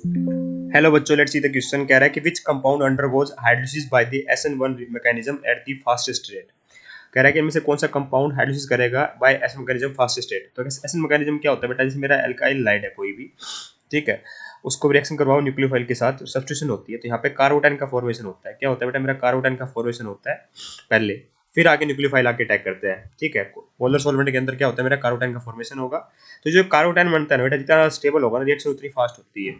Hello बच्चों, let's see the question. कह रहा है कि which compound undergoes hydrolysis by the SN1 mechanism at the fastest rate. कह रहा है कि इनमें से कौन सा कंपाउंड हाइड्रोलिसिस करेगा by SN mechanism fastest rate. तो एसएन मैकेनिज्म क्या होता है बेटा? जैसे मेरा एल्काइल लाइड है कोई भी, ठीक है, उसको रिएक्शन करवाओ न्यूक्लियोफाइल के साथ, सब्स्टिट्यूशन होती है, तो यहाँ पे कार्बोटाइन का फॉर्मेशन होता है। क्या होता है बेटा? मेरा कार्बोटाइन का फॉर्मेशन होता है पहले, फिर आगे न्यूक्लियोफाइल आके अटैक करते हैं, ठीक है। पोलर सॉल्वेंट के अंदर क्या होता है? मेरा कार्बोटाइन का फॉर्मेशन होगा। तो जो कार्बोटाइन बनता है ना बेटा, जितना स्टेबल होगा ना रिएक्शन उतनी फास्ट होती है।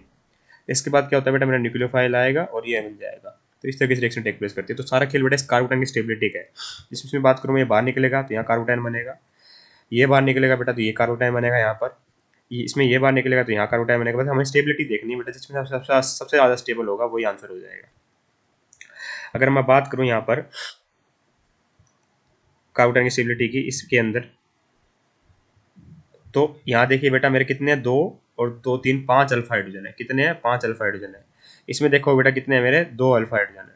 इसके बाद क्या होता है बेटा? मेरा न्यूक्लियोफाइल आएगा और ये मिल जाएगा। तो इस तरह की रिएक्शन टेक प्लेस करती है। तो सारा खेल बेटा इस कार्बोटाइन की स्टेबिलिटी का है। जिसमें बात करूँ, ये बाहर निकलेगा तो यहाँ कार्बोटाइन बनेगा, ये बाहर निकलेगा बेटा तो ये कार्बोटाइन बनेगा यहाँ पर, इसमें ये बाहर निकलेगा तो यहाँ कार्बोटाइन बनेगा। बस हमें स्टेबिलिटी देखनी है बेटा, जिसमें सबसे ज़्यादा स्टेबल होगा वही आंसर हो जाएगा। अगर मैं बात करूँ यहाँ पर कार्बोटाइन की स्टेबिलिटी की इसके अंदर, तो यहाँ देखिए बेटा मेरे कितने हैं? दो और दो तीन, पांच अल्फा हाइड्रोजन है। कितने हैं? पांच अल्फा हाइड्रोजन है। इसमें देखो बेटा कितने हैं मेरे? दो अल्फा हाइड्रोजन है,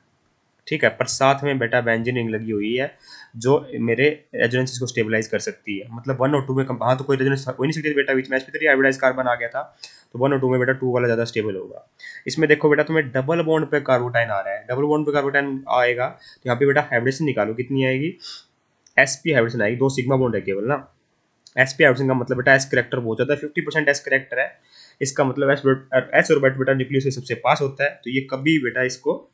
ठीक है। पर साथ में बेटा बेंजीन रिंग लगी हुई है जो मेरे रेजोनेंस को स्टेबलाइज कर सकती है। मतलब वन और टू में हाँ, तो कोई रेजोनेंस हो नहीं सकती बेटा। बीच में sp3 हाइब्रिडाइज कार्बन आ गया था, तो वन और टू में बेटा टू वाला ज़्यादा स्टेबल होगा। इसमें देखो बेटा तुम्हें डबल बॉन्ड पे कार्बोटाइन आ रहा है, डबल बॉन्ड पे कार्बोटाइन आएगा तो यहाँ पे बेटा हाइब्रिडेशन निकालो, कितनी आएगी? sp हाइब्रिडेशन आएगी। दो सिग्मा बॉन्ड है केवल ना। sp हाइब्रिडेशन का मतलब बेटा एस करेक्टर बहुत ज़्यादा है, 50% एस करेक्टर है। इसका मतलब एस ऑर्बिट बेटा न्यूक्लियस से सबसे पास होता है, तो ये कभी बेटा इसको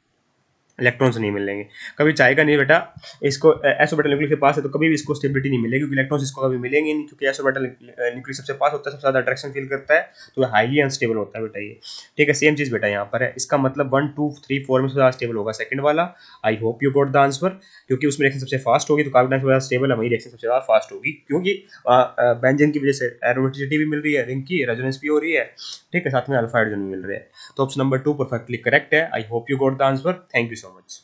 इलेक्ट्रॉन्स नहीं मिलेंगे, कभी चाहेगा नहीं बेटा। इसको एस ऑर्बिटल न्यूक्लियस के पास है तो कभी भी इसको स्टेबिलिटी नहीं मिलेगी, क्योंकि इलेक्ट्रॉन्स इसको कभी मिलेंगे नहीं, क्योंकि एस ऑर्बिटल न्यूक्लियस सबसे पास होता है, सबसे ज्यादा अट्रैक्शन फील करता है, तो हाईली अनस्टेबल होता है बेटा ये, ठीक है। सेम चीज बेटा यहाँ पर है। इसका मतलब 1 2 3 4 में सबसे ज्यादा स्टेबल होगा सेकंड वाला। I hope you got the answer, क्योंकि उसमें रिएक्शन सबसे फास्ट होगी, तो कार्बन सबसे ज्यादा स्टेबल है, वही रिएक्शन सबसे ज्यादा फास्ट होगी, क्योंकि बेंजीन की वजह से एरोमेटिसिटी भी मिल रही है रिंग की, रेजोनेंस भी हो रही है, ठीक है, साथ में अल्फा हाइड्रोजन भी मिल रहे हैं। तो ऑप्शन नंबर 2 परफेक्टली करेक्ट है। I hope you got the answer. Thank you so much.